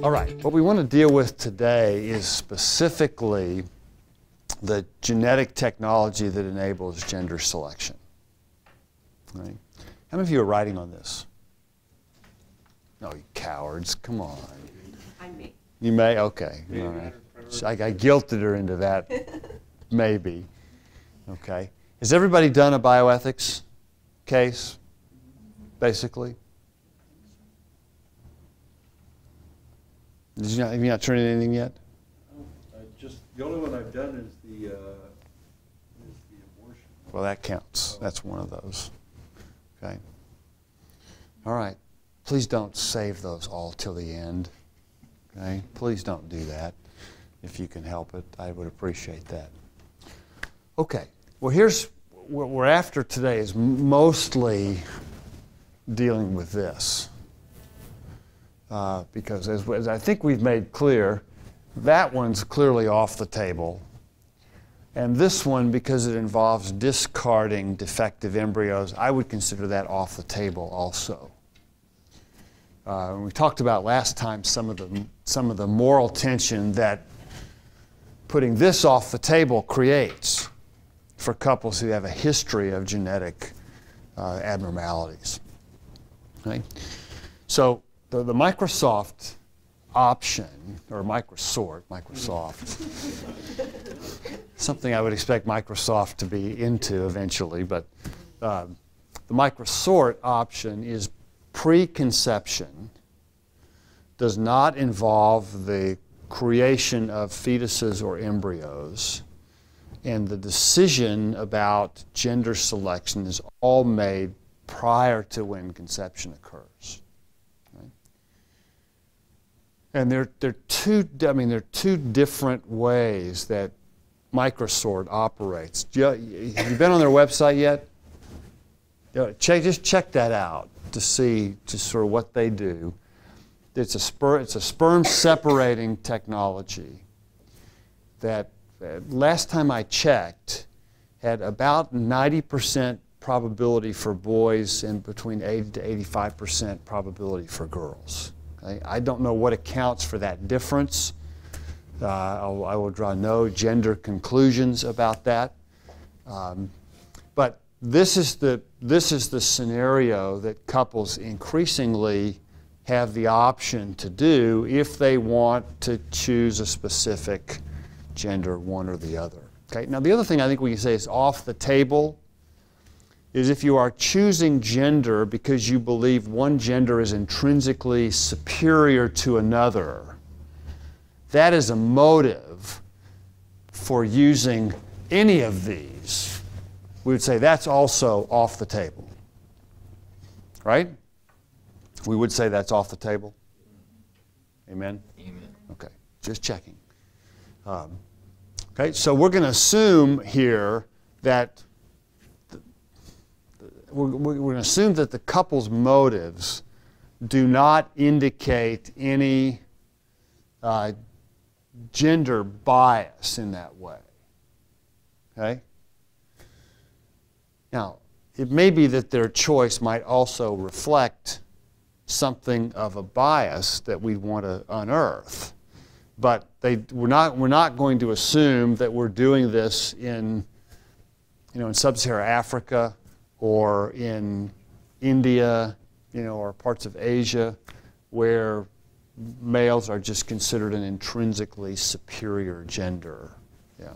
All right, what we want to deal with today is specifically the genetic technology that enables gender selection. Right? How many of you are writing on this? No, you cowards, come on. I may. You may? Okay. All right. I guilted her into that, maybe. Okay. Has everybody done a bioethics case, basically? Have you not turned in anything yet? Just the only one I've done is the abortion. Well, that counts. That's one of those. Okay. All right. Please don't save those all till the end. Okay. Please don't do that. If you can help it, I would appreciate that. Okay. Well, here's what we're after today is mostly dealing with this. Because as I think we've made clear, that one's clearly off the table. And this one, because it involves discarding defective embryos, I would consider that off the table also. We talked about last time some of the moral tension that putting this off the table creates for couples who have a history of genetic abnormalities. Right? So the Microsoft option, or Microsoft, something I would expect Microsoft to be into eventually, but the Microsort option is preconception, does not involve the creation of fetuses or embryos, and the decision about gender selection is all made prior to when conception occurs. Right? And there are two different ways that Microsort operates. Have you been on their website yet? Just check that out to see just sort of what they do. It's a sperm separating technology that last time I checked had about 90% probability for boys and between 80 to 85% probability for girls. Okay? I don't know what accounts for that difference. I will draw no gender conclusions about that. But this is the scenario that couples increasingly have the option to do if they want to choose a specific gender, one or the other. Okay? Now the other thing I think we can say is off the table is if you are choosing gender because you believe one gender is intrinsically superior to another, that is a motive for using any of these. We would say that's also off the table. Right? We would say that's off the table. Amen? Amen. Okay, just checking. Okay, so we're going to assume here that we're going to assume that the couple's motives do not indicate any gender bias in that way. Okay? Now, it may be that their choice might also reflect something of a bias that we want to unearth. But we're not going to assume that we're doing this in Sub-Saharan Africa or in India, or parts of Asia where males are just considered an intrinsically superior gender. Yeah.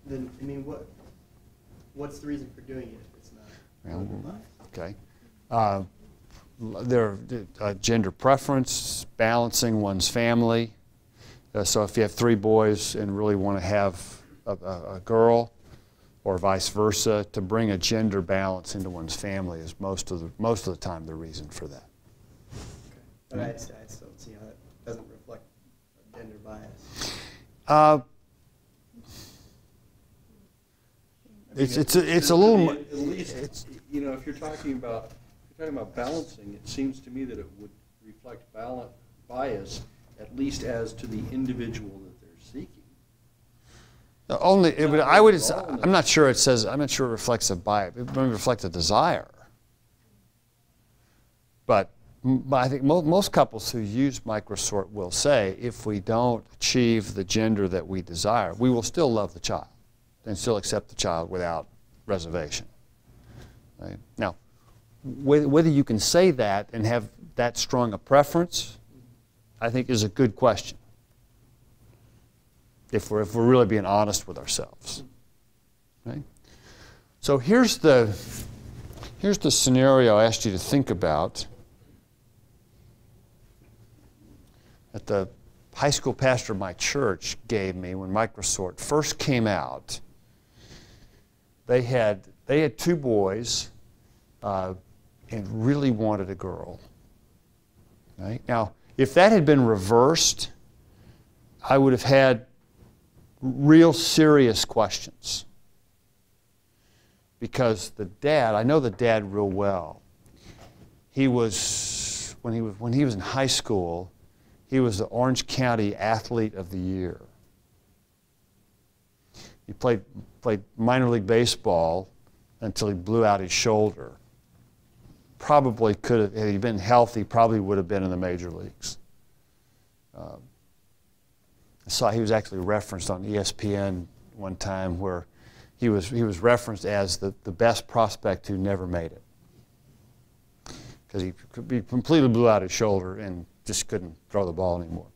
Then, what's the reason for doing it if it's not? Okay. There gender preference, balancing one's family. So if you have 3 boys and really want to have a girl, or vice versa, to bring a gender balance into one's family is most of the time the reason for that. But I still don't see how that doesn't reflect a gender bias. It's a little. At least if you're talking about balancing, it seems to me that it would reflect bias, at least as to the individual that they're seeking. I'm not sure it says. I'm not sure it reflects a bias. It may reflect a desire. But I think most couples who use microsort will say, if we don't achieve the gender that we desire, we will still love the child and still accept the child without reservation. Right? Now, whether you can say that and have that strong a preference, I think is a good question. If we're really being honest with ourselves. Right? So here's the scenario I asked you to think about. That the high school pastor of my church gave me when microsort first came out. They had 2 boys and really wanted a girl. Right? Now, if that had been reversed, I would have had real serious questions. Because the dad, I know the dad real well. He was, when he was in high school, he was the Orange County Athlete of the Year. He played minor league baseball until he blew out his shoulder. Probably could have, had he been healthy, probably would have been in the major leagues. I saw he was actually referenced on ESPN one time where he was referenced as the best prospect who never made it. Because he completely blew out his shoulder and just couldn't throw the ball anymore.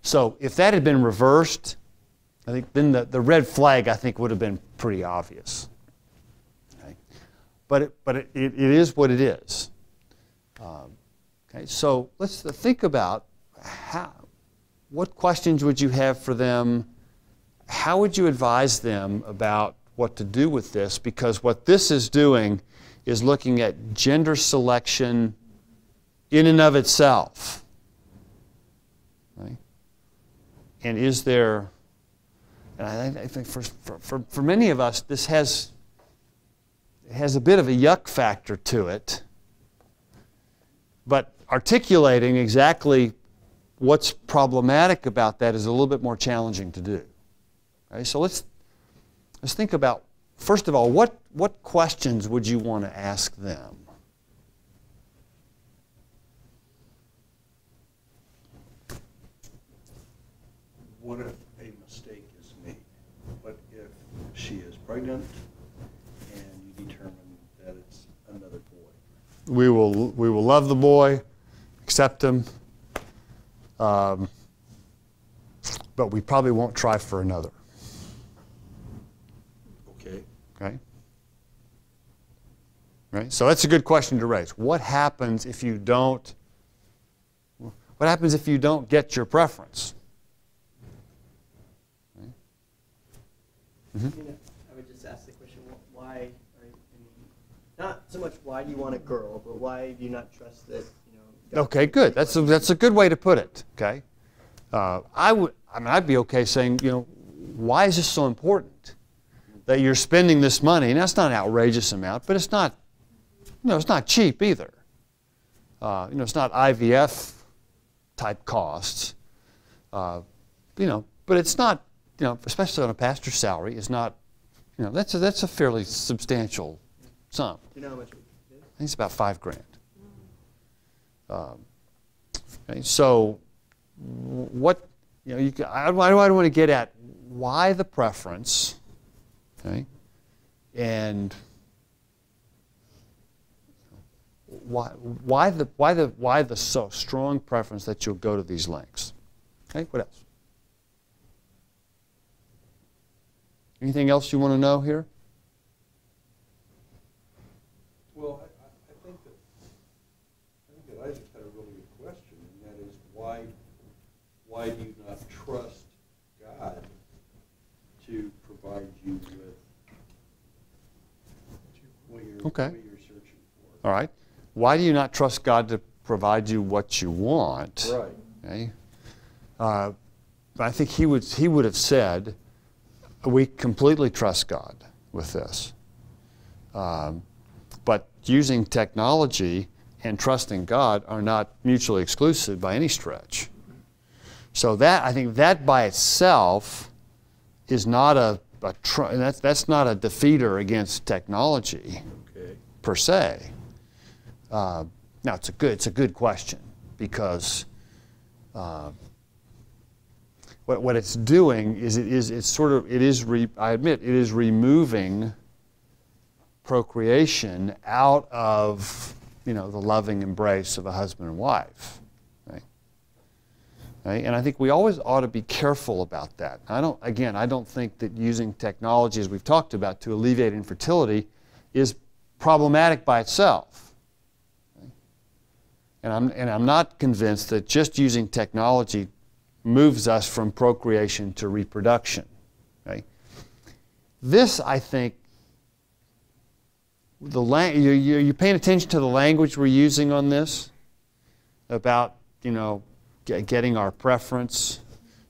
So if that had been reversed, I think then the red flag, I think, would have been pretty obvious. Okay? But it is what it is. Okay? So let's think about what questions would you have for them? How would you advise them about what to do with this? Because what this is doing is looking at gender selection in and of itself. Right? And is there, and I think for many of us, this has a bit of a yuck factor to it, but articulating exactly what's problematic about that is a little bit more challenging to do. Okay? So let's think about, first of all, what questions would you want to ask them? What if a mistake is made? What if she is pregnant and you determine that it's another boy? We will love the boy, accept him, but we probably won't try for another. Okay. Okay? Right? So that's a good question to raise. What happens if you don't get your preference? I would just ask the question, why, not so much why do you want a girl, but why do you not trust that, Okay, good. That's a good way to put it. Okay, I'd be okay saying, why is this so important that you're spending this money? And that's not an outrageous amount, but it's not, it's not cheap either. It's not IVF type costs. But it's not. Especially on a pastor's salary, is not, that's a fairly substantial sum. Do you know how much it is? I think it's about $5,000. Okay, so, what I don't want to get at why the preference, okay, and why the so strong preference that you'll go to these lengths. Okay, what else? Anything else you want to know here? Well, I think that Isaac had a really good question, and that is why do you not trust God to provide you with what you're searching for? All right. Why do you not trust God to provide you what you want? Right. Okay. I think he would have said, we completely trust God with this. But using technology and trusting God are not mutually exclusive by any stretch. So I think that by itself is not that's not a defeater against technology per se. Now it's a good question, because what it's doing is I admit it is removing procreation out of the loving embrace of a husband and wife. Right? And I think we always ought to be careful about that. I don't think that using technology, as we've talked about, to alleviate infertility is problematic by itself. Right? And I'm not convinced that just using technology moves us from procreation to reproduction. Right? This, I think, you paying attention to the language we're using on this about, getting our preference.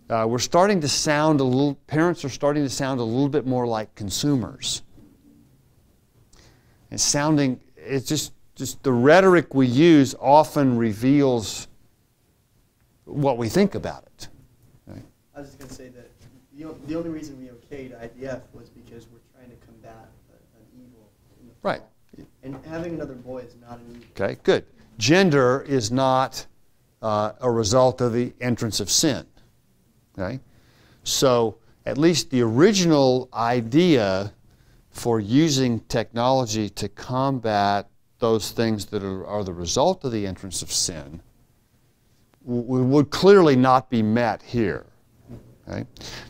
We're starting to sound parents are starting to sound a little bit more like consumers. It's just the rhetoric we use often reveals what we think about it. Right? I was just going to say that the only reason we okayed IVF was because we're trying to combat an evil in the fall. Right. And having another boy is not an evil. Okay, good. Gender is not a result of the entrance of sin. Okay? So at least the original idea for using technology to combat those things that are the result of the entrance of sin would clearly not be met here. Okay?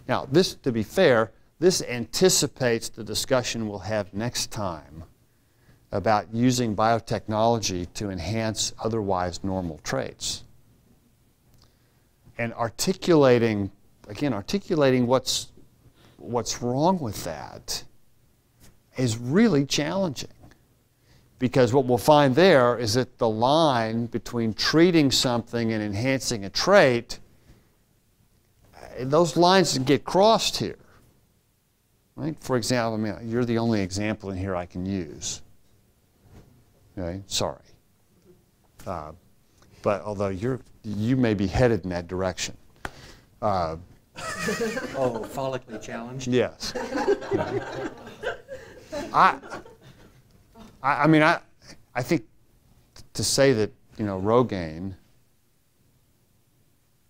Now, this, to be fair, this anticipates the discussion we'll have next time about using biotechnology to enhance otherwise normal traits. And articulating what's wrong with that is really challenging. Because what we'll find there is that the line between treating something and enhancing a trait, those lines get crossed here. Right? For example, you're the only example in here I can use. Okay? Sorry. But although you may be headed in that direction. Follically challenged? Yes. I think to say that Rogaine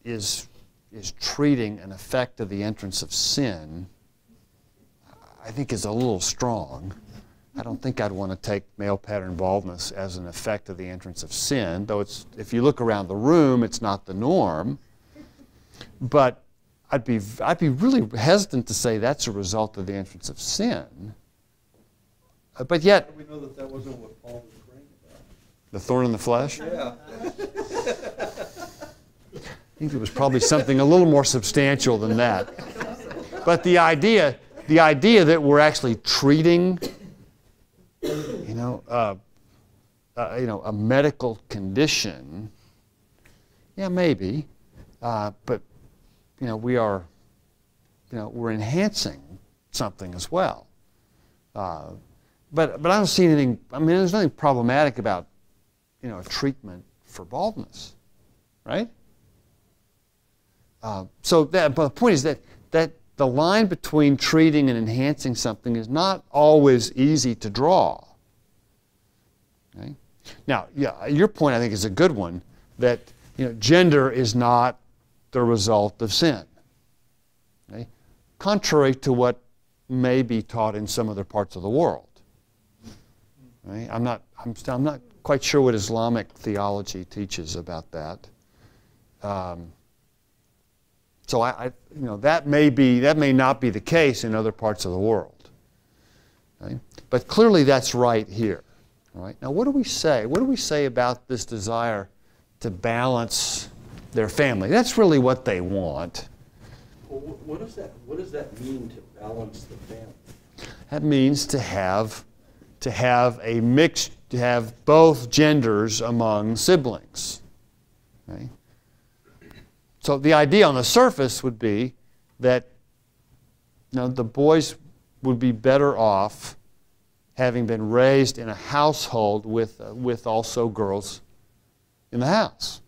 is treating an effect of the entrance of sin, I think is a little strong. I don't think I'd want to take male pattern baldness as an effect of the entrance of sin, though if you look around the room, it's not the norm. But I'd be really hesitant to say that's a result of the entrance of sin. But yet, How do we know that wasn't what Paul was praying about? the thorn in the flesh? Yeah. I think it was probably something a little more substantial than that. But the idea that we're actually treating, a medical condition, yeah, maybe, but we're enhancing something as well. But I don't see anything. There's nothing problematic about a treatment for baldness, right? But the point is that the line between treating and enhancing something is not always easy to draw. Okay? Now, yeah, your point I think is a good one, that gender is not the result of sin. Okay? Contrary to what may be taught in some other parts of the world. Right? I'm not quite sure what Islamic theology teaches about that. So that may not be the case in other parts of the world. Right? But clearly that's right here. Right? Now what do we say? What do we say about this desire to balance their family? That's really what they want. Well, what does that mean, to balance the family? That means to have both genders among siblings. Right? So the idea on the surface would be that the boys would be better off having been raised in a household with also girls in the house.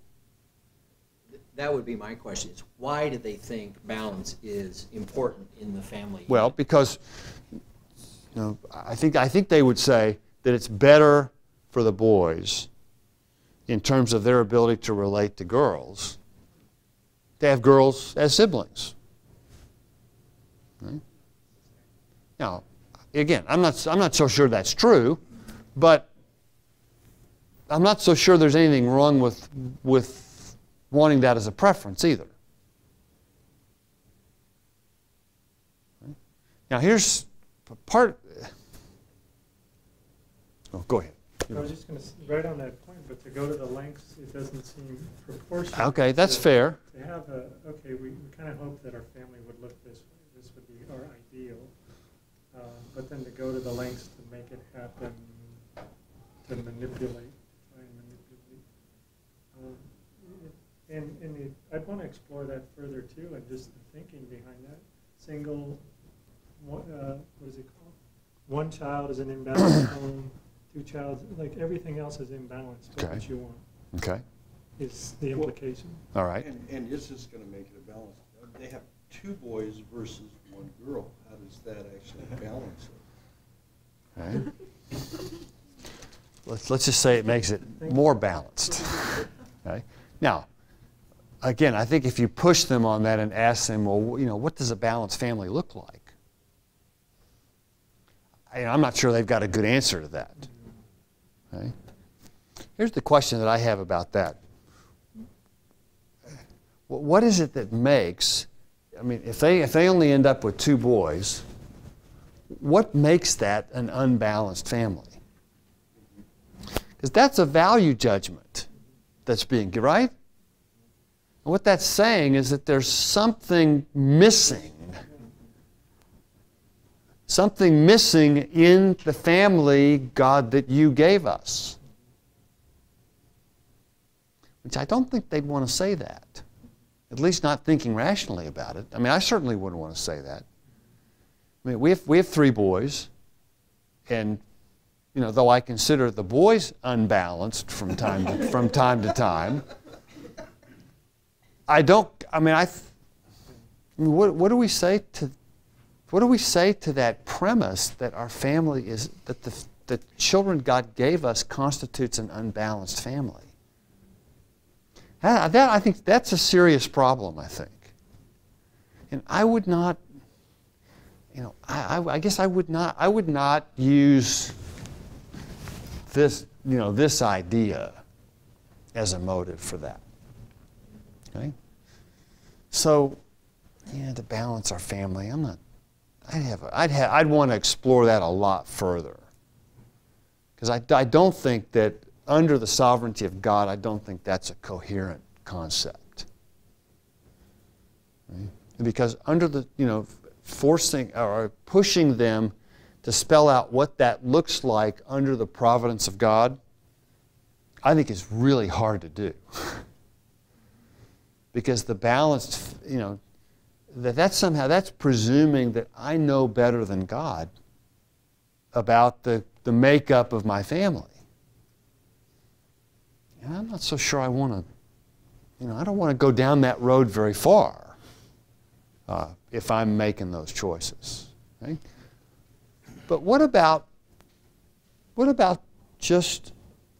That would be my question. Is why do they think balance is important in the family? Well, because I think they would say that it's better for the boys in terms of their ability to relate to girls, to have girls as siblings. Right? Now, again, I'm not so sure that's true, but I'm not so sure there's anything wrong with wanting that as a preference either. Right? Now, here's part. Oh, go ahead. I was just going to, right on that point, but to go to the lengths, it doesn't seem proportionate. Okay, that's fair. To have okay, we kind of hope that our family would look this way. This would be our ideal. But then to go to the lengths to make it happen, to manipulate, try and manipulate. I'd want to explore that further too, and just the thinking behind that. Single, what is it called? One child is an imbalanced home. Two child, like everything else is imbalanced. What Okay. you want Okay. is the implication. All right. And is this going to make it a balance? They have 2 boys versus 1 girl. How does that actually balance it? All right. Let's just say it makes it more balanced. Okay. Now, again, I think if you push them on that and ask them, well, what does a balanced family look like? I'm not sure they've got a good answer to that. Okay. Here's the question that I have about that. What is it that makes, I mean, if they only end up with 2 boys, what makes that an unbalanced family? Because that's a value judgment that's being, right? And what that's saying is that there's something missing. Something missing in the family, God, that you gave us. Which I don't think they'd want to say that. At least not thinking rationally about it. I mean, I certainly wouldn't want to say that. I mean, we have 3 boys, and though I consider the boys unbalanced from time to time, I don't. I mean, what do we say to? What do we say to that premise that our family is, that the children God gave us constitutes an unbalanced family? I think that's a serious problem, I think. And I would not, I guess I would not use this, this idea as a motive for that. Okay? So, to balance our family, I'd want to explore that a lot further. Because I don't think that under the sovereignty of God, I don't think that's a coherent concept. Right? Because under the, forcing or pushing them to spell out what that looks like under the providence of God, I think is really hard to do. Because the balanced, that's presuming that I know better than God about the makeup of my family. And I'm not so sure I want to, I don't want to go down that road very far if I'm making those choices. Okay? But what about just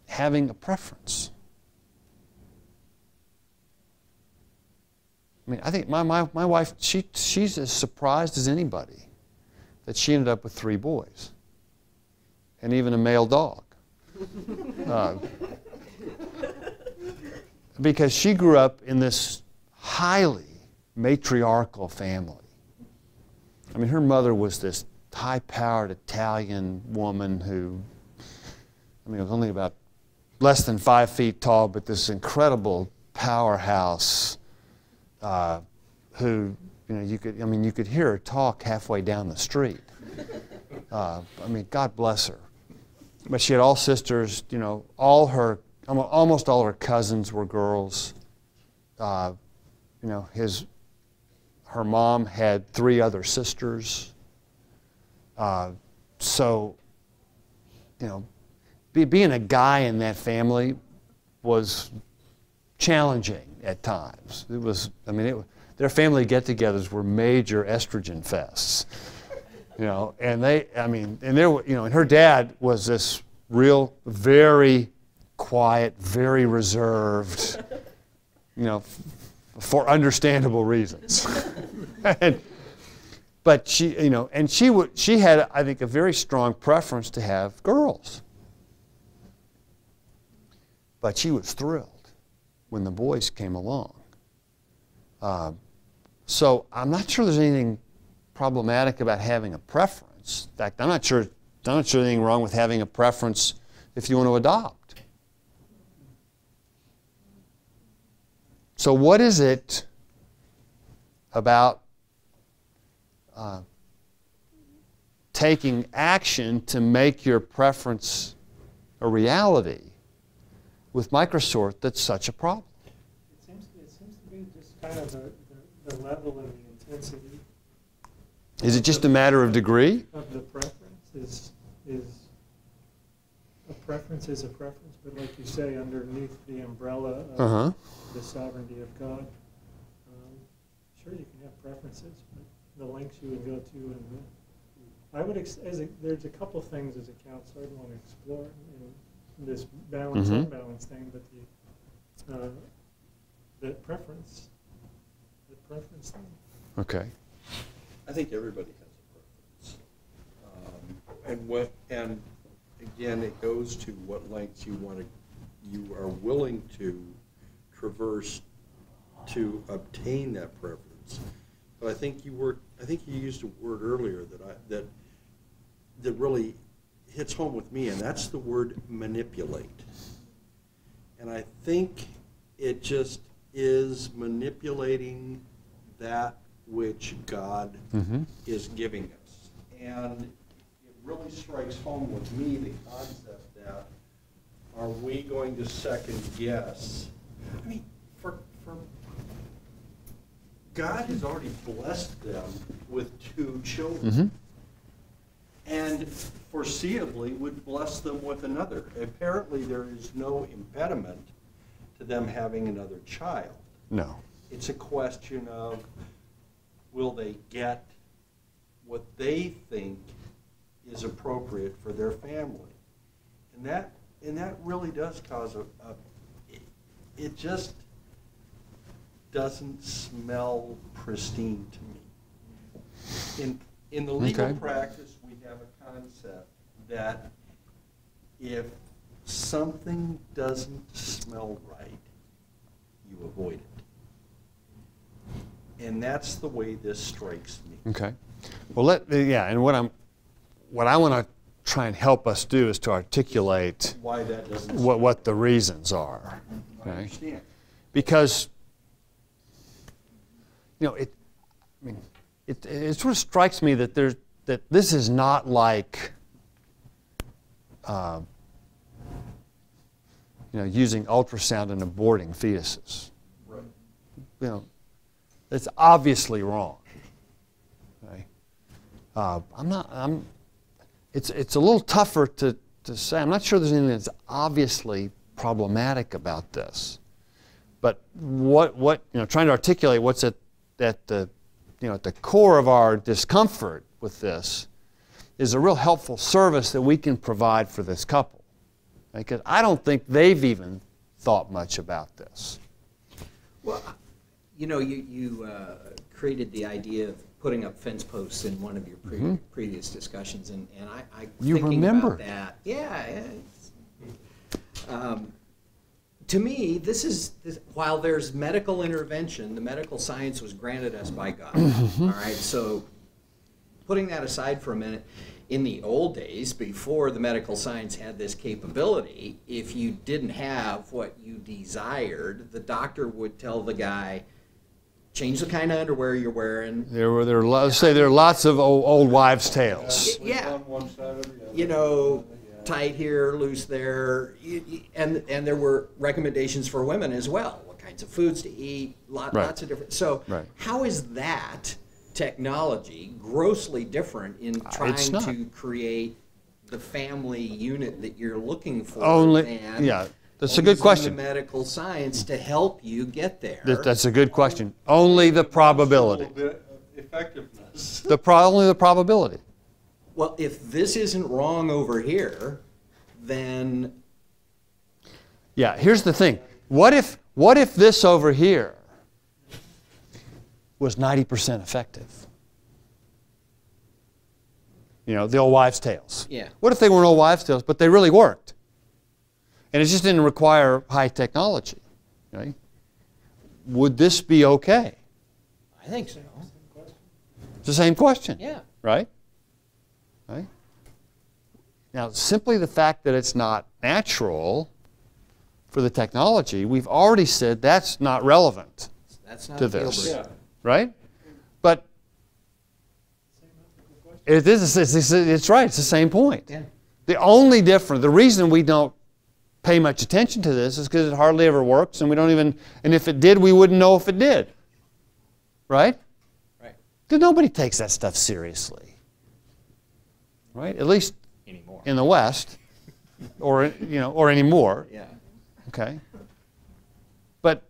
having a preference? I mean, I think my wife, she's as surprised as anybody that she ended up with 3 boys and even a male dog. Because she grew up in this highly matriarchal family. I mean, her mother was this high-powered Italian woman who, was only about less than 5 feet tall, but this incredible powerhouse who, you could hear her talk halfway down the street. God bless her. But she had all sisters, almost all her cousins were girls. Her mom had 3 other sisters. Being a guy in that family was challenging at times. It was, their family get-togethers were major estrogen fests. And her dad was this real, very quiet, very reserved, you know, for understandable reasons. But she, you know, and she had, I think, a very strong preference to have girls. But she was thrilled when the boys came along. So I'm not sure there's anything problematic about having a preference. In fact, I'm not sure there's anything wrong with having a preference if you want to adopt. So what is it about taking action to make your preference a reality with Microsort that's such a problem? It seems to be just kind of the level and the intensity. Is it just a matter of degree? Of the preference is a preference is a preference, but like you say, underneath the umbrella of the sovereignty of God, sure you can have preferences, but the lengths you would go to, and I would there's a couple things as a counselor I'd want to explore in this balance unbalance thing, but the preference thing. Okay. I think everybody has a preference. And again, it goes to what lengths you are willing to traverse to obtain that preference. But I think you used a word earlier that really hits home with me, and that's the word manipulate. And I think it just is manipulating that which God is giving us. And it really strikes home with me the concept that, are we going to second guess? I mean, for God has already blessed them with 2 children. And foreseeably would bless them with another. Apparently there is no impediment to them having another child. No. It's a question of, will they get what they think is appropriate for their family? And that really does cause it just doesn't smell pristine to me. In the legal practice, we have a concept that if something doesn't smell right, you avoid it. And that's the way this strikes me. Okay. Well, and what I want to try and help us do is to articulate Why that doesn't what the reasons are. I understand. Because, you know, it sort of strikes me that this is not like using ultrasound and aborting fetuses. Right. You know, it's obviously wrong. Okay? It's a little tougher to say. I'm not sure there's anything that's obviously problematic about this. But trying to articulate what's at the core of our discomfort with this is a real helpful service that we can provide for this couple. Because I don't think they've even thought much about this. Well, you created the idea of putting up fence posts in one of your previous discussions, and I you thinking remember about that. Yeah. To me, while there's medical intervention, the medical science was granted us by God. All right, so putting that aside for a minute, in the old days, before the medical science had this capability, if you didn't have what you desired, the doctor would tell the guy, change the kind of underwear you're wearing. There are lots of old wives' tales. Yeah. Tight here, loose there, and there were recommendations for women as well. What kinds of foods to eat, lots of different. So how is that technology grossly different in trying to create the family unit that you're looking for? That's a good question. The medical science to help you get there. That's a good question. Only the probability. Effectiveness. Only the probability. Well, if this isn't wrong over here, then Yeah, here's the thing. What if this over here was 90% effective? You know, the old wives' tales. Yeah. What if they weren't old wives' tales, but they really worked? And it just didn't require high technology. Right? Would this be okay? I think so. It's the same question. Yeah. Right? Right? Now, simply the fact that it's not natural for the technology, we've already said that's not relevant That's not to a deal this. breaker. Yeah. Right? But it is, it's right, it's the same point. Yeah. The only difference, the reason we don't pay much attention to this is because it hardly ever works, and we don't even, and if it did, we wouldn't know if it did. Right? Right. Because nobody takes that stuff seriously. Right? At least Anymore. in the West, or or anymore. Yeah. Okay. But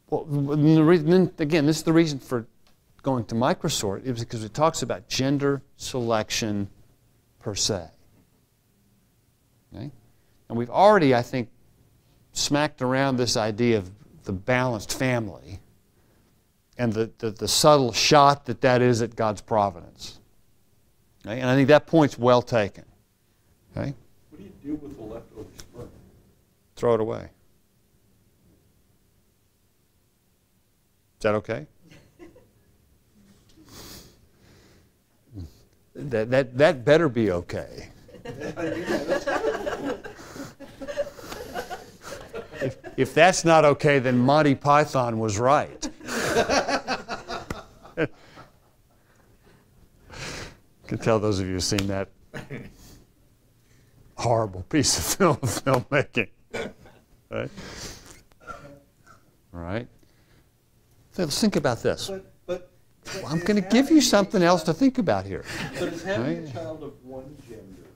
well, the reason, again, this is the reason for going to microsort, is because it talks about gender selection per se. Okay? And we've already, I think, smacked around this idea of the balanced family and the subtle shot that is at God's providence. Okay? And I think that point's well taken. Okay? What do you do with the leftover sperm? Throw it away. Is that okay? That better be okay. If that's not okay, then Monty Python was right. You can tell those of you who've seen that horrible piece of filmmaking. Right? All right. So let's think about this. But I'm going to give you something else to think about here. But is having Right. a child of one gender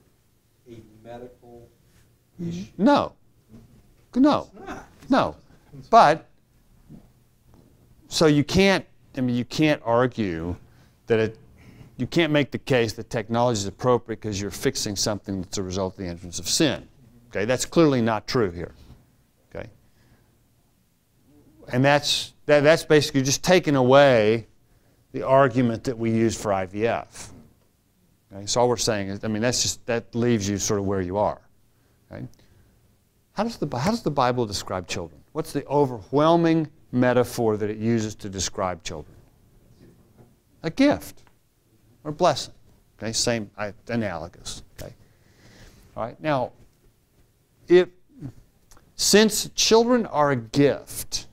a medical issue? No. No. It's not. No. But, so you can't argue that you can't make the case that technology is appropriate because you're fixing something that's a result of the entrance of sin. Okay, that's clearly not true here. Okay, and that's basically just taking away the argument that we use for IVF. Okay, so all we're saying is, that leaves you sort of where you are. Okay? How does the Bible describe children? What's the overwhelming metaphor that it uses to describe children? A gift or blessing. Okay, same, analogous. Okay. All right. Now, since children are a gift,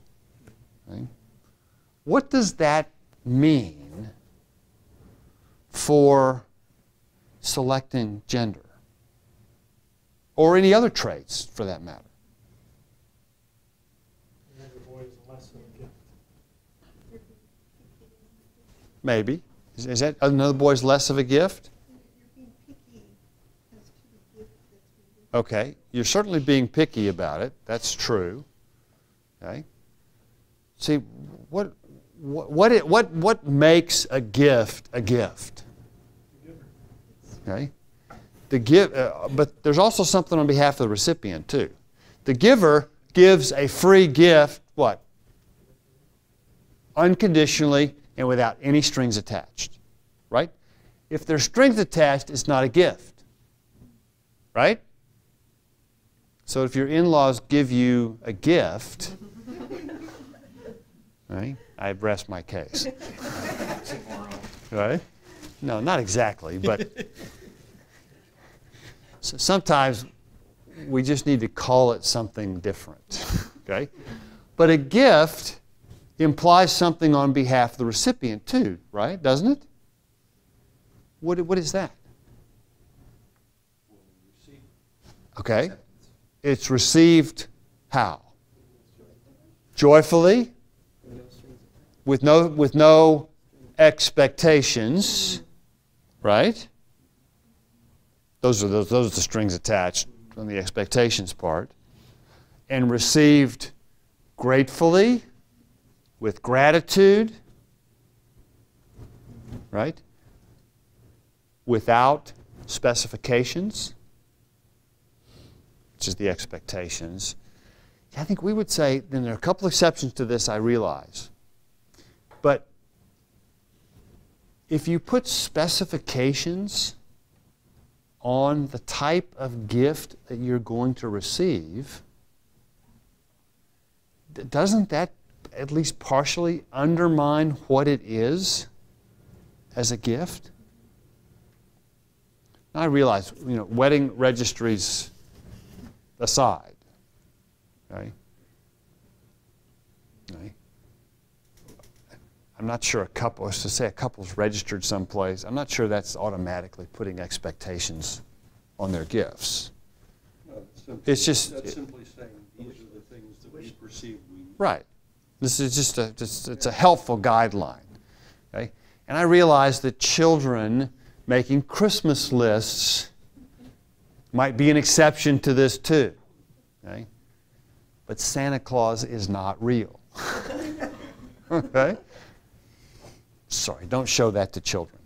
okay, what does that mean for selecting gender? Or any other traits, for that matter. Another boy is less of a gift. Maybe. Is that another boy's less of a gift? You're being picky as to the gift that's been given. Okay. You're certainly being picky about it. That's true. Okay. See, what makes a gift a gift? Okay. But there's also something on behalf of the recipient too. The giver gives a free gift, what? Unconditionally and without any strings attached, right? If there's strings attached, it's not a gift, right? So if your in-laws give you a gift, right, I rest my case. Right? No, not exactly, but so sometimes we just need to call it something different, okay? But a gift implies something on behalf of the recipient too, right? Doesn't it? What is that? Okay. It's received how? Joyfully, with no expectations, right? Those are the strings attached on the expectations part. And received gratefully, with gratitude, right? Without specifications, which is the expectations. I think we would say, and there are a couple exceptions to this, I realize. But if you put specifications on the type of gift that you're going to receive, doesn't that at least partially undermine what it is as a gift? Now, I realize, wedding registries aside, okay? I'm not sure to say a couple's registered someplace, I'm not sure that's automatically putting expectations on their gifts. No, It's just that's simply saying these are the things that we perceive we need. right. This is just it's a helpful guideline. Okay? And I realize that children making Christmas lists might be an exception to this too. Okay? But Santa Claus is not real. Okay? Sorry, don't show that to children.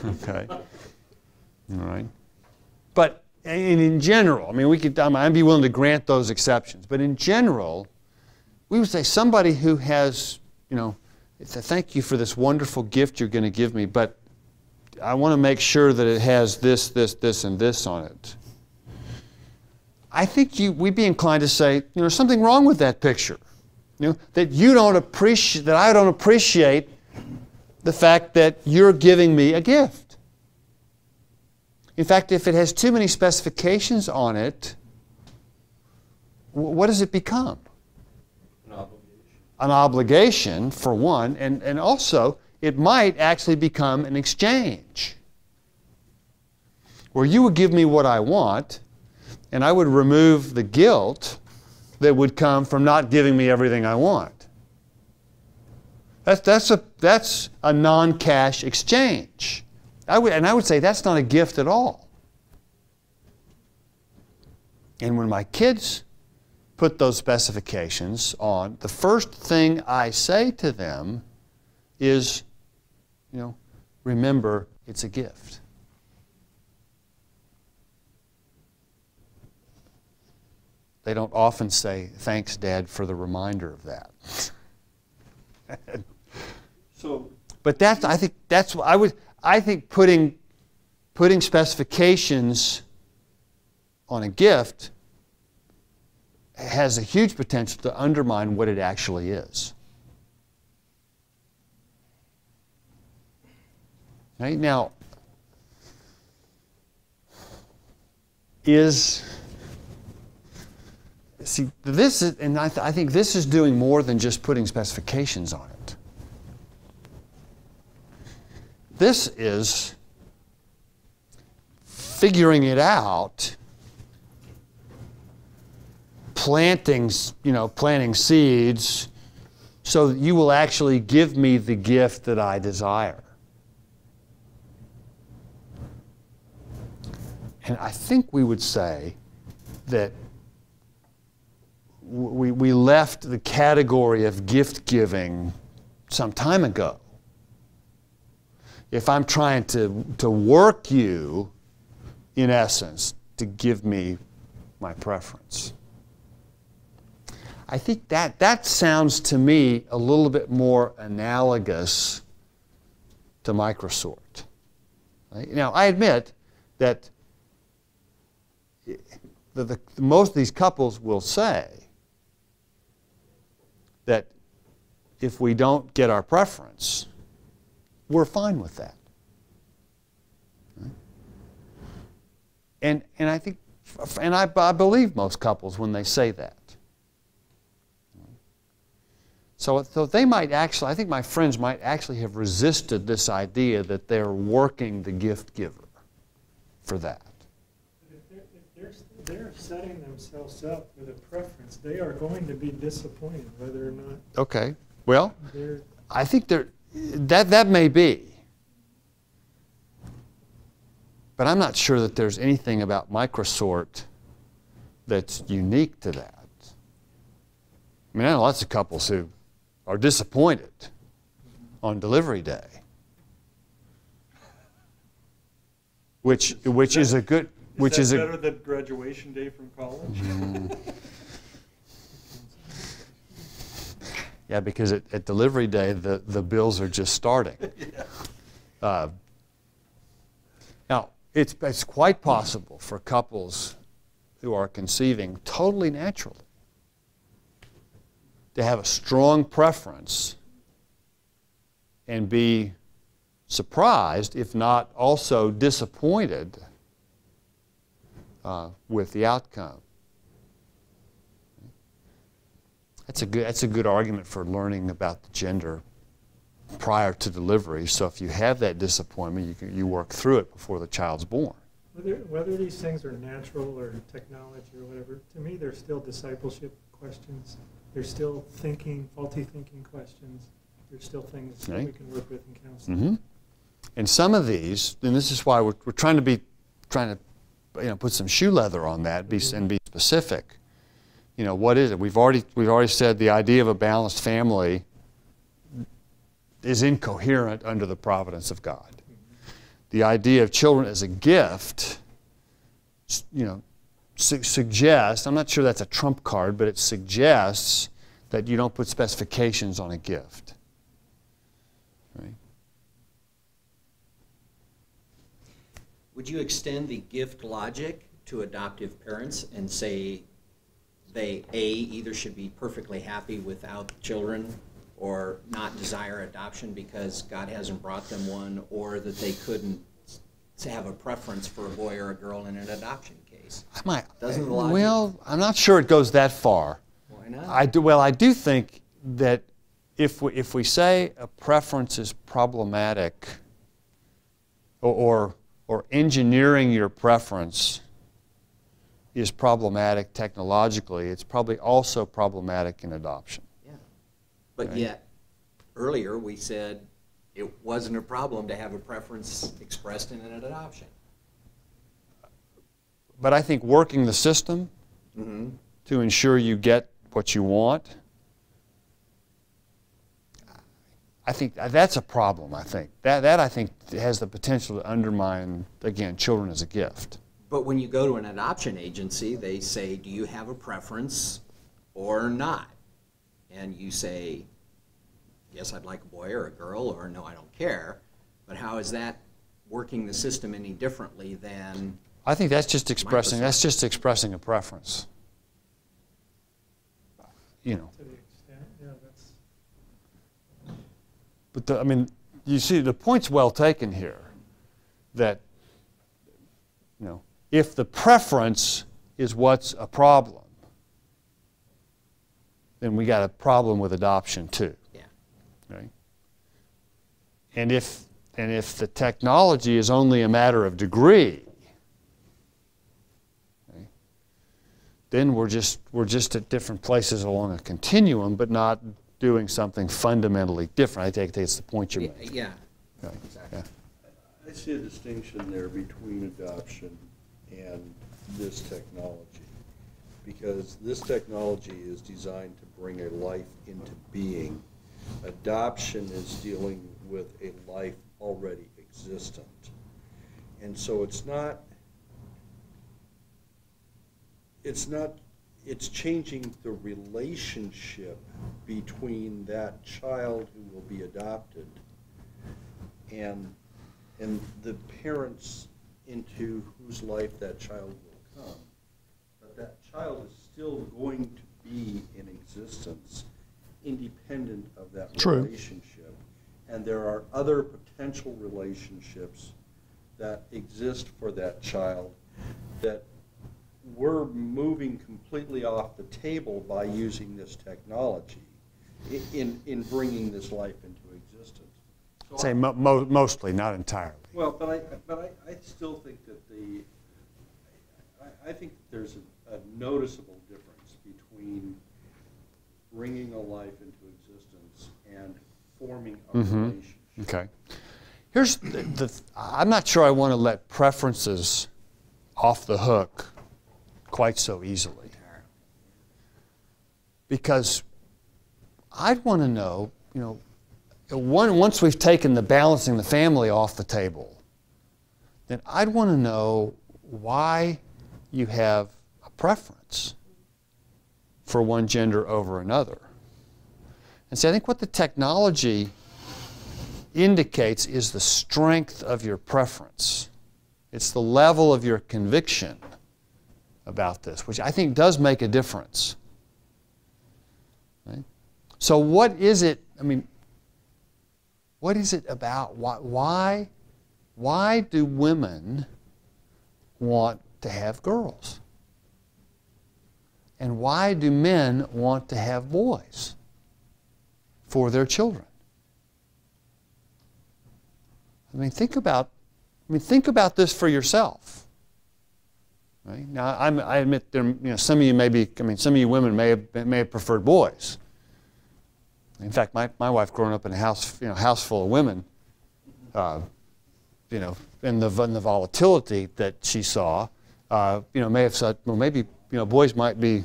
Okay? All right? But in general, I'd be willing to grant those exceptions, but in general, we would say somebody who has, thank you for this wonderful gift you're going to give me, but I want to make sure that it has this, this, this, and this on it. I think we'd be inclined to say, there's something wrong with that picture. That I don't appreciate the fact that you're giving me a gift. In fact, if it has too many specifications on it, what does it become? An obligation. An obligation, for one, and also it might actually become an exchange. Where you would give me what I want, and I would remove the guilt that would come from not giving me everything I want. That's a non-cash exchange. I would say that's not a gift at all. And when my kids put those specifications on, the first thing I say to them is, remember, it's a gift. They don't often say, thanks, Dad, for the reminder of that. But I think putting specifications on a gift has a huge potential to undermine what it actually is. Right? Now, this is, and I think this is doing more than just putting specifications on it. This is figuring it out, planting seeds, so that you will actually give me the gift that I desire. And I think we would say that we left the category of gift giving some time ago. If I'm trying to work you, in essence, to give me my preference. I think that sounds to me a little bit more analogous to microsort. Right? Now, I admit that most of these couples will say that if we don't get our preference, we're fine with that. Right? And I think, and I believe most couples when they say that. So they might actually, I think my friends might actually have resisted this idea that they're working the gift giver for that. If they're setting themselves up with a preference, they are going to be disappointed whether or not. Okay. Well, I think that may be. But I'm not sure that there's anything about microsort that's unique to that. I mean, I know lots of couples who are disappointed on delivery day, which is a good. Which is better than graduation day from college? Yeah, because at delivery day, the bills are just starting. Now, it's quite possible for couples who are conceiving totally naturally to have a strong preference and be surprised, if not also disappointed, with the outcome. That's a good argument for learning about the gender prior to delivery. So if you have that disappointment, you work through it before the child's born. Whether these things are natural or technology or whatever, to me they're still discipleship questions. They're still faulty thinking questions. They're still things that we can work with in counseling. Mm-hmm. And some of these, and this is why we're trying to put some shoe leather on that and be specific. What is it? We've already said the idea of a balanced family is incoherent under the providence of God. The idea of children as a gift, suggests, I'm not sure that's a trump card, but it suggests that you don't put specifications on a gift. Right? Would you extend the gift logic to adoptive parents and say they, A, either should be perfectly happy without children or not desire adoption because God hasn't brought them one, or that they couldn't have a preference for a boy or a girl in an adoption case? Doesn't the logic... Well, I'm not sure it goes that far. Why not? I do think that if we say a preference is problematic, or engineering your preference is problematic technologically, it's probably also problematic in adoption. Yeah. But yet, earlier we said it wasn't a problem to have a preference expressed in an adoption. But I think working the system to ensure you get what you want, I think that's a problem. I think that I think has the potential to undermine, again, children as a gift. But when you go to an adoption agency, they say, do you have a preference or not? And you say, yes, I'd like a boy or a girl, or no, I don't care. But how is that working the system any differently than... I think that's just expressing a preference. To the extent, yeah, that's... But you see, the point's well taken here, that if the preference is what's a problem, then we got a problem with adoption too. Yeah. Right? And if the technology is only a matter of degree, okay, then we're just at different places along a continuum, but not doing something fundamentally different. I think it's the point you're making. Yeah. Right. Exactly. Yeah. I see a distinction there between adoption and this technology, because this technology is designed to bring a life into being. Adoption is dealing with a life already existent. And so it's changing the relationship between that child who will be adopted and the parents into whose life that child will come. But that child is still going to be in existence independent of that True. relationship. And there are other potential relationships that exist for that child that we're moving completely off the table by using this technology in bringing this life into existence. So Say mostly, not entirely. well, but I still think that I think there's a noticeable difference between bringing a life into existence and forming a relationship. Okay. Here's I'm not sure I want to let preferences off the hook quite so easily, because I'd want to know, once we've taken the balancing the family off the table, then I'd want to know why you have a preference for one gender over another. And see, I think what the technology indicates is the strength of your preference. It's the level of your conviction about this, which I think does make a difference. Right? So what is it, I mean, what is it about? Why do women want to have girls? And why do men want to have boys for their children? I mean, think about this for yourself. Right? Now, I admit there, some of you some of you women may have preferred boys. In fact, my wife, growing up in a house full of women, in the volatility that she saw, may have said, well, maybe boys might be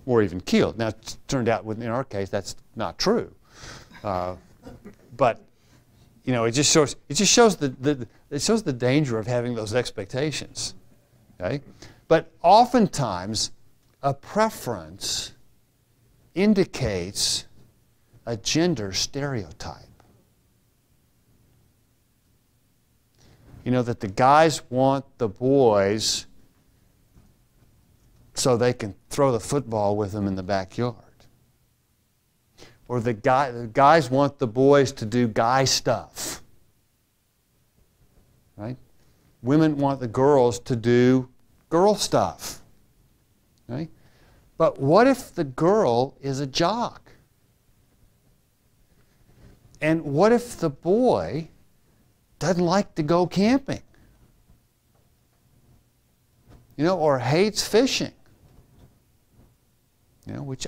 more even keeled. Now, it turned out in our case that's not true, but it just shows the danger of having those expectations. Okay, but oftentimes a preference indicates a gender stereotype. That the guys want the boys so they can throw the football with them in the backyard. Or the guys want the boys to do guy stuff. Right? Women want the girls to do girl stuff. Right? But what if the girl is a jock? And what if the boy doesn't like to go camping? Or hates fishing? Which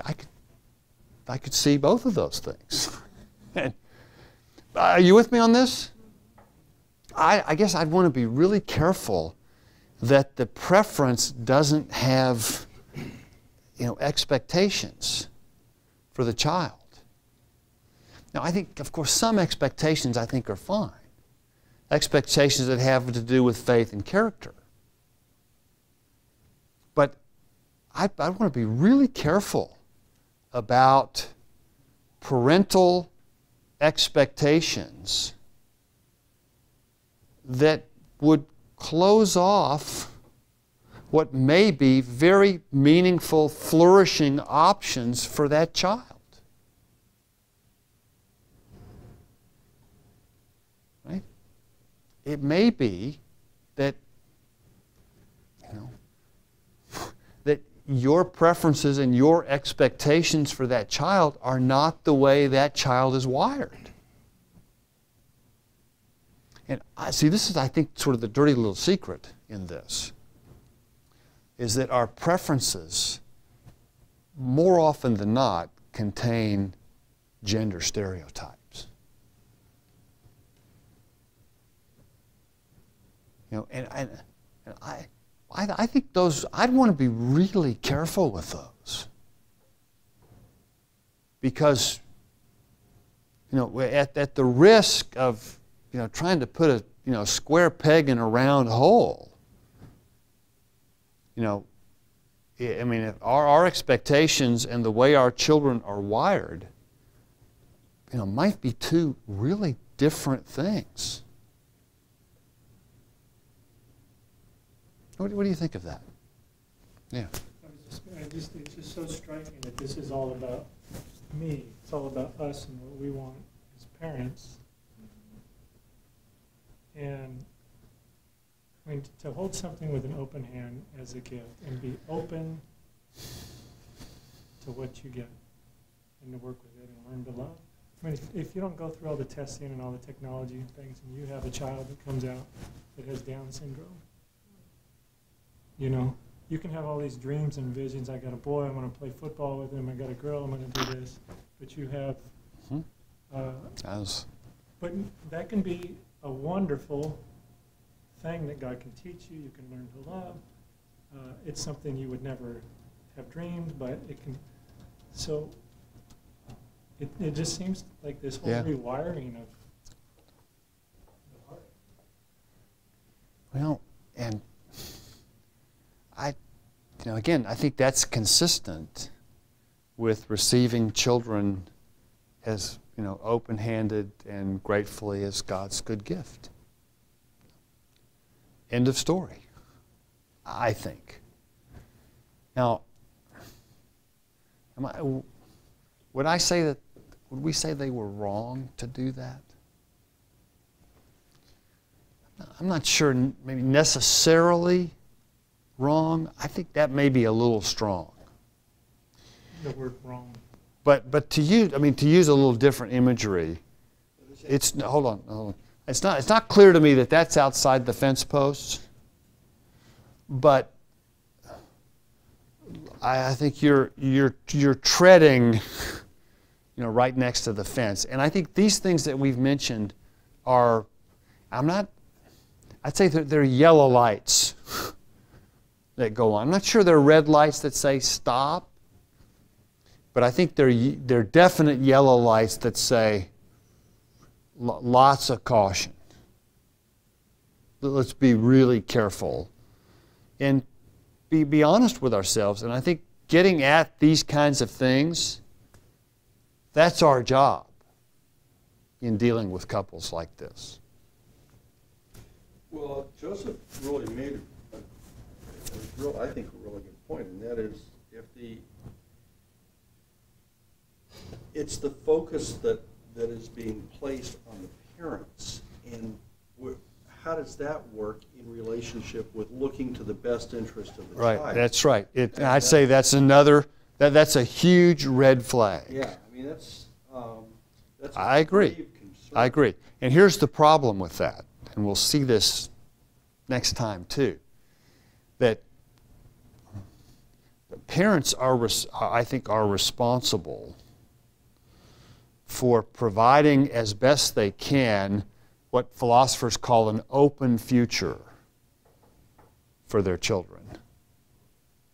I could see both of those things. Are you with me on this? I guess I'd want to be really careful that the preference doesn't have, expectations for the child. Now, I think, of course, some expectations I think are fine. Expectations that have to do with faith and character. But I want to be really careful about parental expectations that would close off what may be very meaningful, flourishing options for that child. Right? It may be that, that your preferences and your expectations for that child are not the way that child is wired. And this is, I think, sort of the dirty little secret in this, is that our preferences, more often than not, contain gender stereotypes. And I think those, I'd want to be really careful with those. Because, at the risk of, trying to put a square peg in a round hole, if our expectations and the way our children are wired, might be two really different things. What do you think of that? Yeah. It's just so striking that this is all about me. It's all about us and what we want as parents. And to hold something with an open hand as a gift and be open to what you get and to work with it and learn to love. If you don't go through all the testing and all the technology and things, and you have a child that comes out that has Down syndrome, you can have all these dreams and visions. I got a boy, I'm going to play football with him. I got a girl, I'm going to do this. But you have, but that can be a wonderful thing that God can teach you. You can learn to love. It's something you would never have dreamed, but it can. So it just seems like this whole rewiring of the heart. Well, and again, I think that's consistent with receiving children as open-handed and gratefully as God's good gift. End of story, I think. Now, would we say they were wrong to do that? I'm not sure, maybe necessarily wrong. I think that may be a little strong. The word wrong. But to use a little different imagery, hold on. It's not clear to me that that's outside the fence posts, but I think you're treading, right next to the fence. And I think these things that we've mentioned are, I'd say they're yellow lights that go on. I'm not sure they're red lights that say stop, but I think they're definite yellow lights that say lots of caution. Let's be really careful and be honest with ourselves. And I think getting at these kinds of things, that's our job in dealing with couples like this. Well, Joseph really made I think a really good point, and that is it's the focus that is being placed on the parents, and how does that work in relationship with looking to the best interest of the child? Right, that's right. I'd say that's that's a huge red flag. Yeah, that's I agree. grave concern. I agree. And here's the problem with that, and we'll see this next time too, that parents I think are responsible for providing as best they can what philosophers call an open future for their children.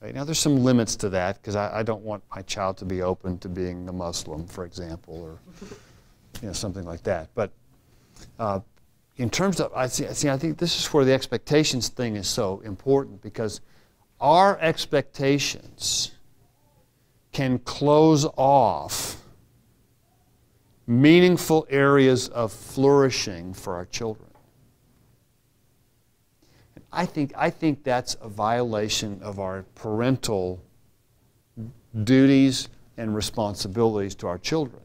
Right? Now, there's some limits to that, because I don't want my child to be open to being a Muslim, for example, or something like that. But in terms of, I think this is where the expectations thing is so important, because our expectations can close off meaningful areas of flourishing for our children. And I think that's a violation of our parental duties and responsibilities to our children.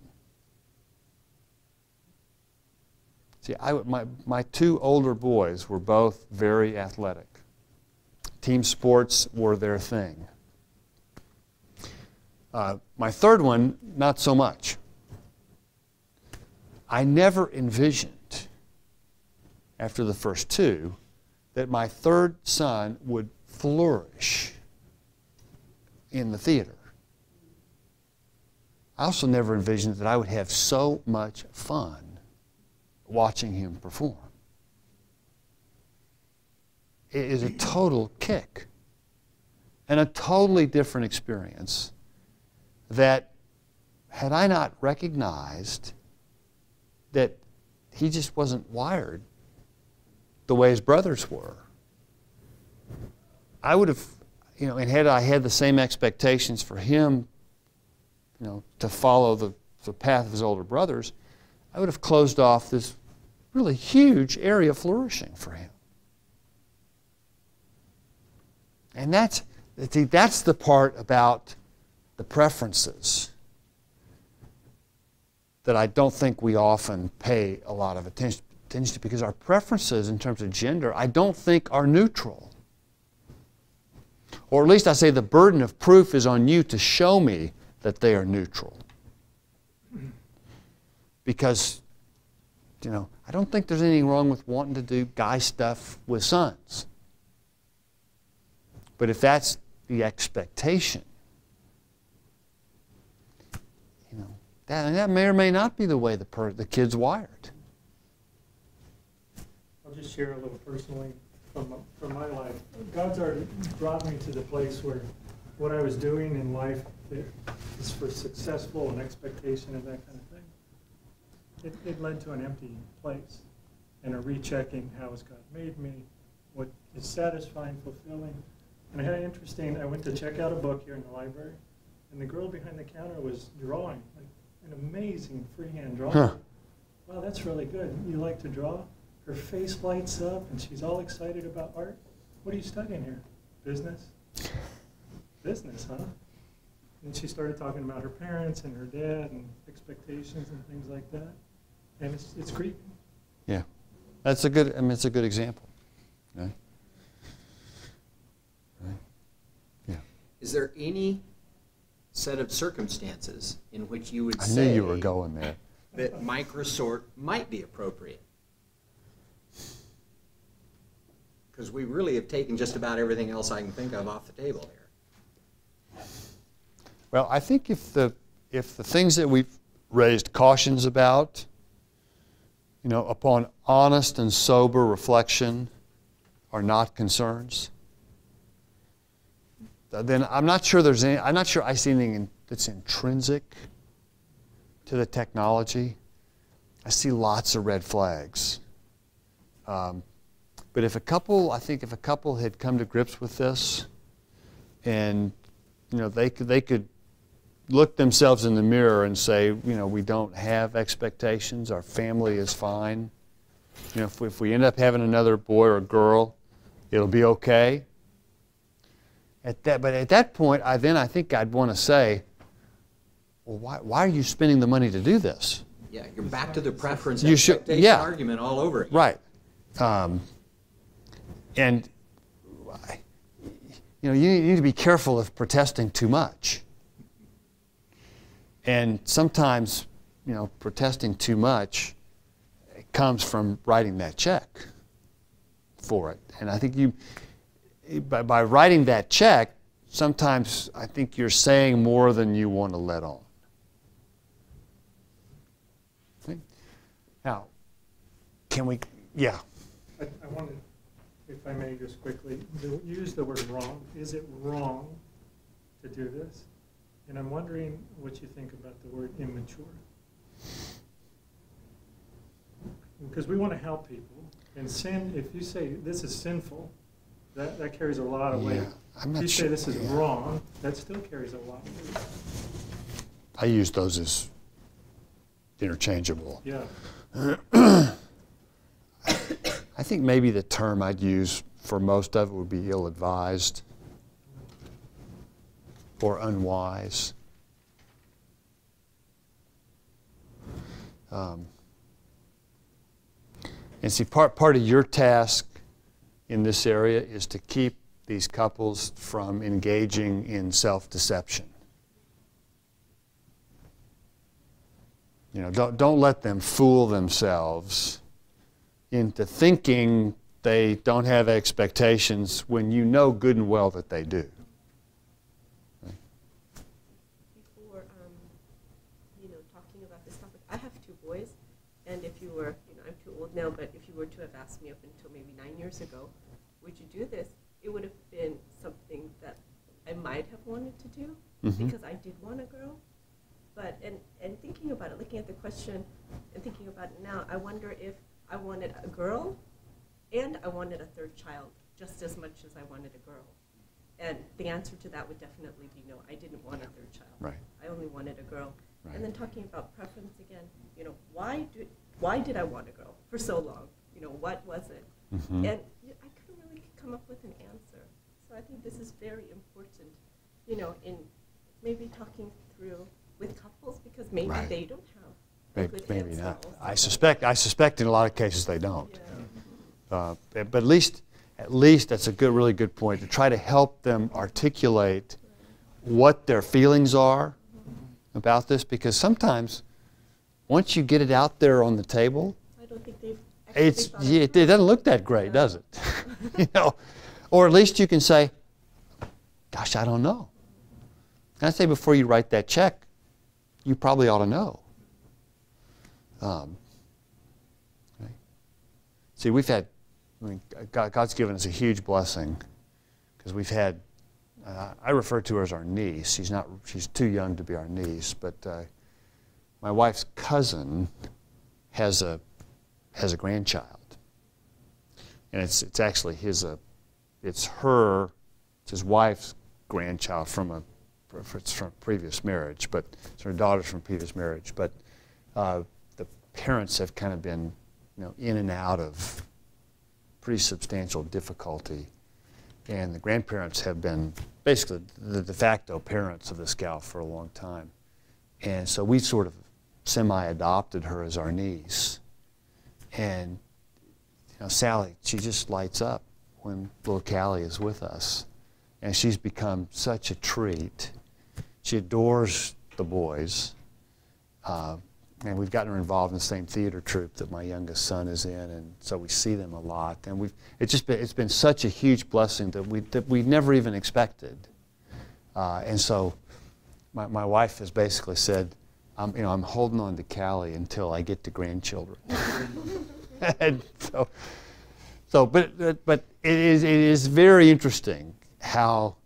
See, my two older boys were both very athletic. Team sports were their thing. My third one, not so much. I never envisioned, after the first two, that my third son would flourish in the theater. I also never envisioned that I would have so much fun watching him perform. It is a total kick and a totally different experience that, had I not recognized that he just wasn't wired the way his brothers were, I would have, and had I had the same expectations for him, to follow the path of his older brothers, I would have closed off this really huge area of flourishing for him. And that's the part about the preferences that I don't think we often pay a lot of attention to, because our preferences in terms of gender, I don't think, are neutral. Or at least I say the burden of proof is on you to show me that they are neutral. Because, I don't think there's anything wrong with wanting to do guy stuff with sons. But if that's the expectation, that may or may not be the way the kid's wired. I'll just share a little personally from my life. God's already brought me to the place where what I was doing in life is for successful and expectation and that kind of thing. It led to an empty place and a rechecking, how has God made me, what is satisfying, fulfilling. And I had an interesting, I went to check out a book here in the library, and the girl behind the counter was drawing, like an amazing freehand drawer. Huh. Wow, that's really good. You like to draw? Her face lights up and she's all excited about art. What are you studying here? Business? Business, huh? And she started talking about her parents and her dad and expectations and things like that. And it's creepy. Yeah. That's a good, I mean, it's a good example. Right? Right? Yeah. Is there any set of circumstances in which you would I say knew you were going there. that microsort might be appropriate? Because we really have taken just about everything else I can think of off the table here. Well, I think if the things that we've raised cautions about, you know, upon honest and sober reflection are not concerns, then I'm not sure I see anything that's intrinsic to the technology. I see lots of red flags. But if a couple had come to grips with this, and you know, they could look themselves in the mirror and say, you know, we don't have expectations. Our family is fine. You know, if we end up having another boy or girl, it'll be okay. But at that point, I think I'd want to say, well, why are you spending the money to do this? Yeah, you're back to the preference You should- expectation yeah. argument all over again. Right. And you know, you need to be careful of protesting too much. And sometimes, you know, protesting too much comes from writing that check for it. And I think by writing that check, sometimes I think you're saying more than you want to let on. Okay. Now, can we, yeah. I wanted, if I may just quickly, use the word wrong. Is it wrong to do this? And I'm wondering what you think about the word immature. Because we want to help people. And sin, if you say this is sinful, that carries a lot of weight. Yeah, I'm not if you sure. say this is wrong, that still carries a lot of weight. I use those as interchangeable. Yeah. I think maybe the term I'd use for most of it would be ill-advised or unwise. And see, part of your task in this area is to keep these couples from engaging in self-deception. You know, don't let them fool themselves into thinking they don't have expectations when you know good and well that they do. Before, you know, talking about this topic, I have 2 boys, and if you were, you know, I'm too old now, but if you were to have asked me up until maybe 9 years ago, would you do this? It would have been something that I might have wanted to do because I did want a girl. But, and thinking about it, looking at the question and thinking about it now, I wonder if I wanted a girl and I wanted a 3rd child just as much as I wanted a girl. And the answer to that would definitely be no. I didn't want a 3rd child. Right. I only wanted a girl. Right. And then talking about preference again, you know, why did I want a girl for so long? You know, what was it? And I couldn't really come up with an answer. So I think this is very important, you know, in maybe talking through with couples because maybe Right. they don't have a good Maybe answer not. also. I suspect in a lot of cases they don't. Yeah. But at least that's a really good point, to try to help them articulate what their feelings are about this, because sometimes once you get it out there on the table, I don't think they've actually thought it it through. doesn't look that great, does it? You know, or at least you can say, "Gosh, I don't know." And I say before you write that check, you probably ought to know. Okay. See, God's given us a huge blessing because we've had, I refer to her as our niece. She's too young to be our niece, but my wife's cousin has a grandchild, and it's actually his wife's grandchild from it's from previous marriage, but it's her daughter's from previous marriage. But the parents have kind of been, in and out of pretty substantial difficulty, and the grandparents have been basically the de facto parents of this gal for a long time, and so we sort of semi-adopted her as our niece, and Sally, she just lights up when little Callie is with us. And she's become such a treat. She adores the boys. And we've gotten her involved in the same theater troupe that my youngest son is in, and so we see them a lot. And it's been such a huge blessing that we never even expected. And so my wife has basically said, I'm holding on to Callie until I get to grandchildren. And but it is very interesting how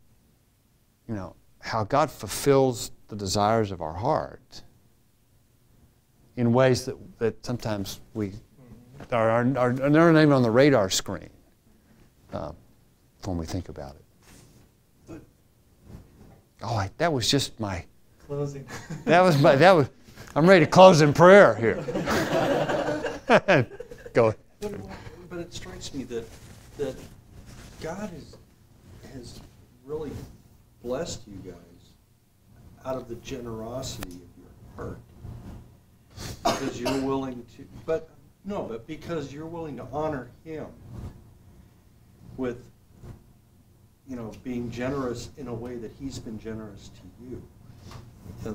God fulfills the desires of our heart in ways that sometimes we are not even on the radar screen when we think about it. That was just my Closing. I'm ready to close in prayer here. Go. But it strikes me that God has really blessed you guys out of the generosity of your heart, because you're willing to. But because you're willing to honor Him with, being generous in a way that He's been generous to you. So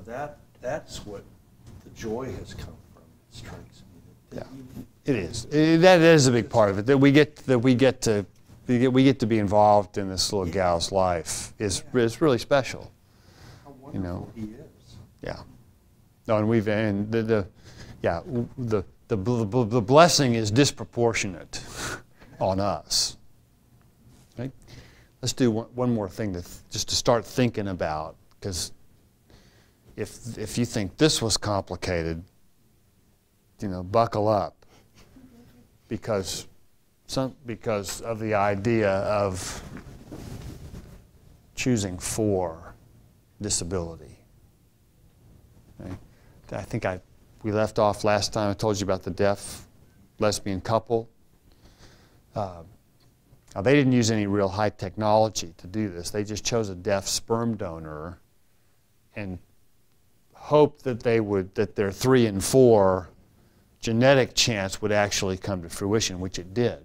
that's what the joy has come from. It strikes me. It is. That is a big part of it. That we get to be involved in this little gal's life is really special. How wonderful He is. Yeah. No, and the blessing is disproportionate on us. Right? Let's do one more thing just to start thinking about, because if you think this was complicated, buckle up, because of the idea of choosing for disability. Okay? I think we left off last time. I told you about the deaf lesbian couple. Now they didn't use any real high technology to do this. They just chose a deaf sperm donor and hoped that their 3 and 4 genetic chance would actually come to fruition, which it did.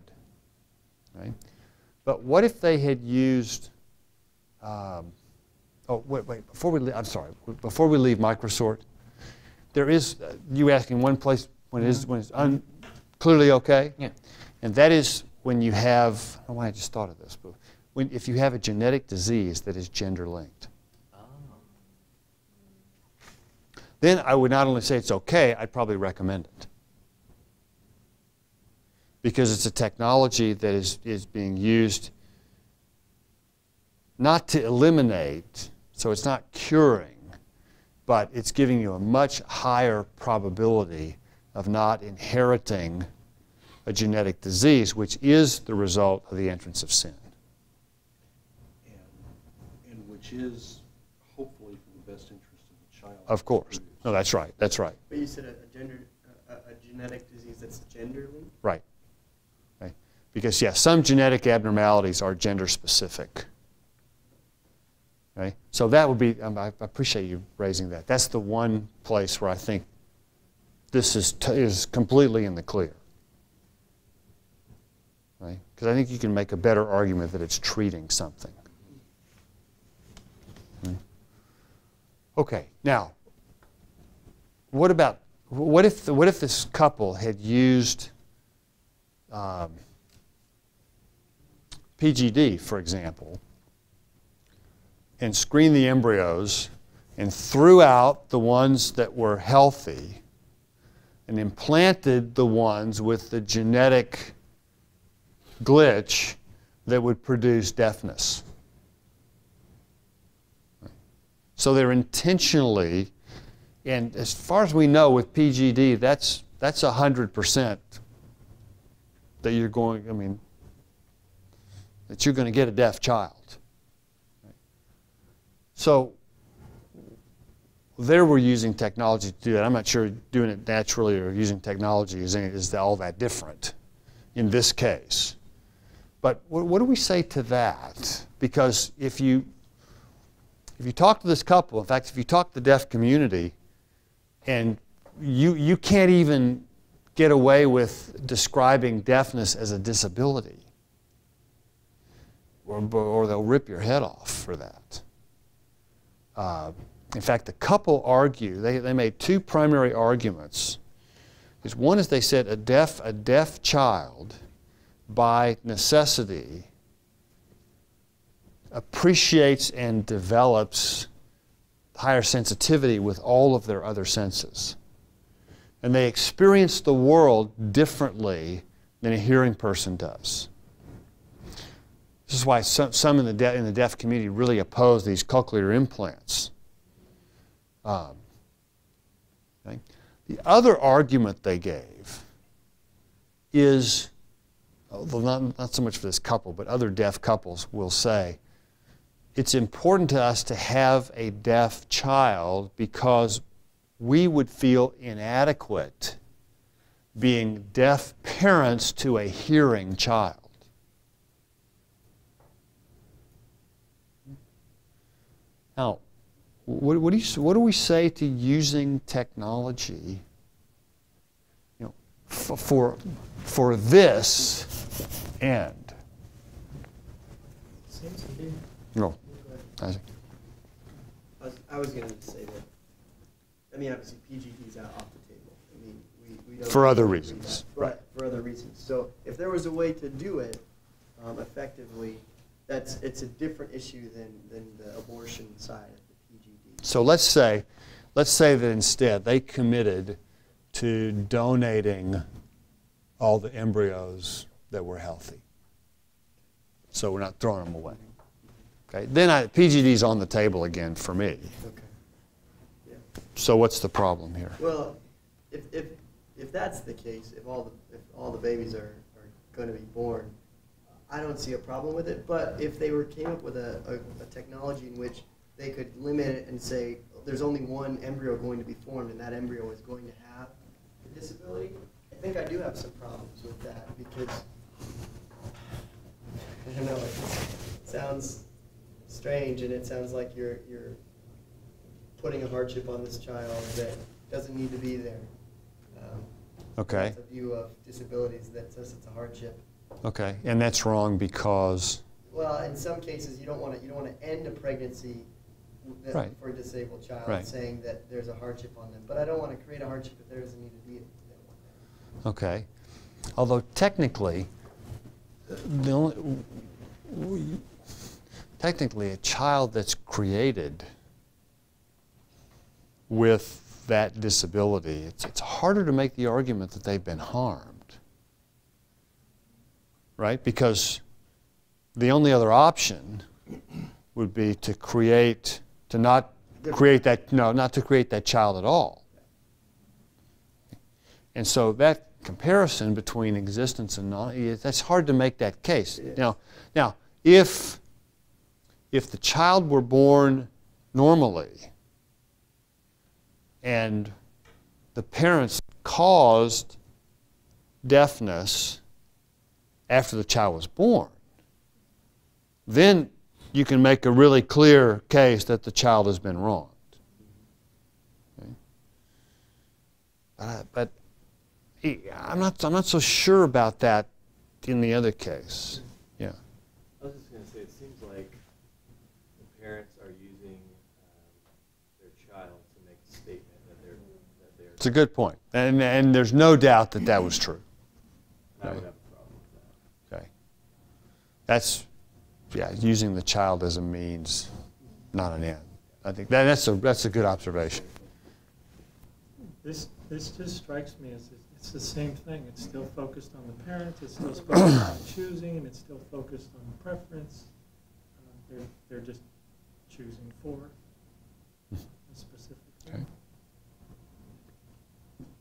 Right? But what if they had used? Before we leave Microsort, there is you asking one place when it's clearly okay. Yeah. And that is when you have. I don't know why I just thought of this, but if you have a genetic disease that is gender linked. Then I would not only say it's okay, I'd probably recommend it. Because it's a technology that is being used not to eliminate, so it's not curing, but it's giving you a much higher probability of not inheriting a genetic disease, which is the result of the entrance of sin. And which is hopefully for the best interest of the child. Of course. No, that's right. That's right. But you said a genetic disease that's gender linked? Right. Right. Because, some genetic abnormalities are gender specific. Right? So that would be, I appreciate you raising that. That's the one place where I think this is completely in the clear. Right? Because I think you can make a better argument that it's treating something. Right? Okay, now, what if this couple had used PGD, for example, and screened the embryos and threw out the ones that were healthy and implanted the ones with the genetic glitch that would produce deafness? So they're intentionally, and as far as we know with PGD, that's 100% that you're going, that you're going to get a deaf child. So there we're using technology to do that. I'm not sure doing it naturally or using technology is all that different in this case. But what do we say to that? Because if you talk to this couple, in fact, if you talk to the deaf community, and you can't even get away with describing deafness as a disability, or they'll rip your head off for that. In fact, the couple argue, they made two primary arguments. One is they said a deaf child, by necessity, appreciates and develops higher sensitivity with all of their other senses. And they experience the world differently than a hearing person does. This is why some in the deaf community really oppose these cochlear implants. Okay. The other argument they gave is, although not so much for this couple, but other deaf couples will say, it's important to us to have a deaf child because we would feel inadequate being deaf parents to a hearing child. Now, what do we say to using technology, for this end? Seems to be. No. I see. I was going to say that. I mean, obviously, PGD's out off the table. I mean, we don't. For other reasons. Right. For other reasons. So, if there was a way to do it effectively, it's a different issue than the abortion side of the PGD. So let's say that instead they committed to donating all the embryos that were healthy. So we're not throwing them away. Okay. Then PGD's on the table again for me. Okay. Yeah. So what's the problem here? Well, if that's the case, if all the babies are going to be born, I don't see a problem with it. But if they came up with a technology in which they could limit it and say there's only one embryo going to be formed and that embryo is going to have a disability, I think I do have some problems with that because I don't know, it sounds strange and it sounds like you're putting a hardship on this child that doesn't need to be there. Okay. That's a view of disabilities that says it's a hardship. Okay, and that's wrong because? Well, in some cases, you don't want to end a pregnancy Right. for a disabled child, Right. saying that there's a hardship on them. But I don't want to create a hardship if there doesn't need to be it. Okay. Although technically, technically a child that's created with that disability, it's harder to make the argument that they've been harmed, right? Because the only other option would be to not to create that child at all. And so that comparison between existence and that's hard to make that case. Now, if the child were born normally and the parents caused deafness after the child was born, then you can make a really clear case that the child has been wronged. Okay? But I'm not so sure about that in the other case. Yeah. I was just going to say, it seems like the parents are using their child to make a statement that they're. It's a good point, and there's no doubt that that was true. I would have a problem with that. Okay. That's, yeah, using the child as a means, not an end. I think that's a good observation. This just strikes me as it's the same thing. It's still focused on the parent. It's still focused on choosing, and it's still focused on preference. They're just choosing for a specific thing. Okay.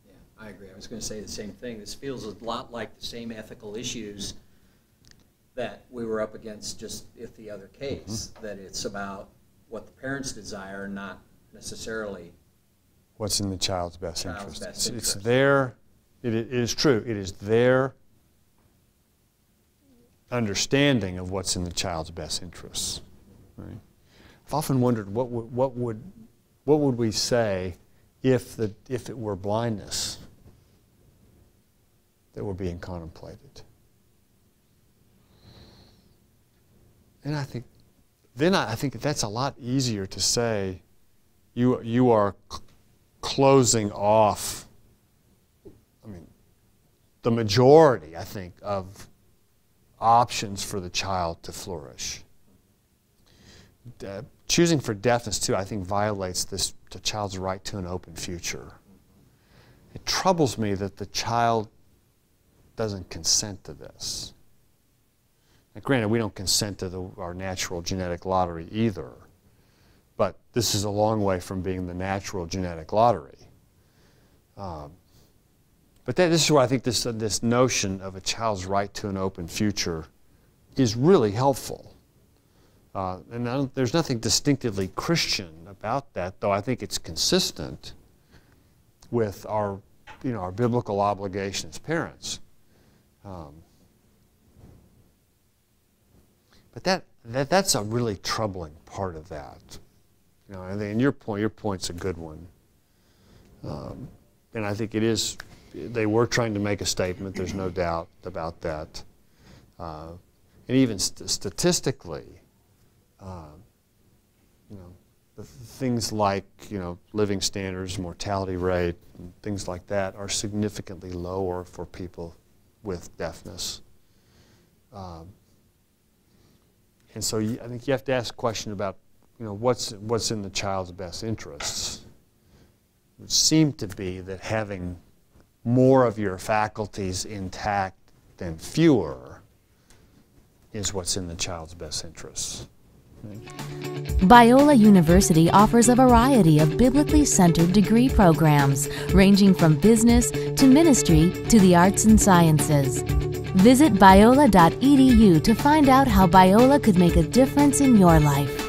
Yeah, I agree. I was going to say the same thing. This feels a lot like the same ethical issues that we were up against just if the other case, that it's about what the parents desire, not necessarily what's in the child's best Child's interest. best It's interest. their, it is true, it is their understanding of what's in the child's best interests. Right? I've often wondered what would we say if it were blindness that were being contemplated. And I think that's a lot easier to say. You are closing off, I mean, the majority, I think, of options for the child to flourish. Choosing for deafness, too, I think violates the child's right to an open future. It troubles me that the child doesn't consent to this. Now, granted, we don't consent to our natural genetic lottery either, but this is a long way from being the natural genetic lottery. But this is where I think this notion of a child's right to an open future is really helpful. And there's nothing distinctively Christian about that, though I think it's consistent with our biblical obligation as parents. But that's a really troubling part of that. And your point's a good one. And I think it is. They were trying to make a statement. There's no doubt about that. And even statistically, things like living standards, mortality rate, and things like that are significantly lower for people with deafness. And so I think you have to ask a question about what's in the child's best interests. It would seem to be that having more of your faculties intact than fewer is what's in the child's best interests. Biola University offers a variety of biblically centered degree programs, ranging from business to ministry to the arts and sciences. Visit biola.edu to find out how Biola could make a difference in your life.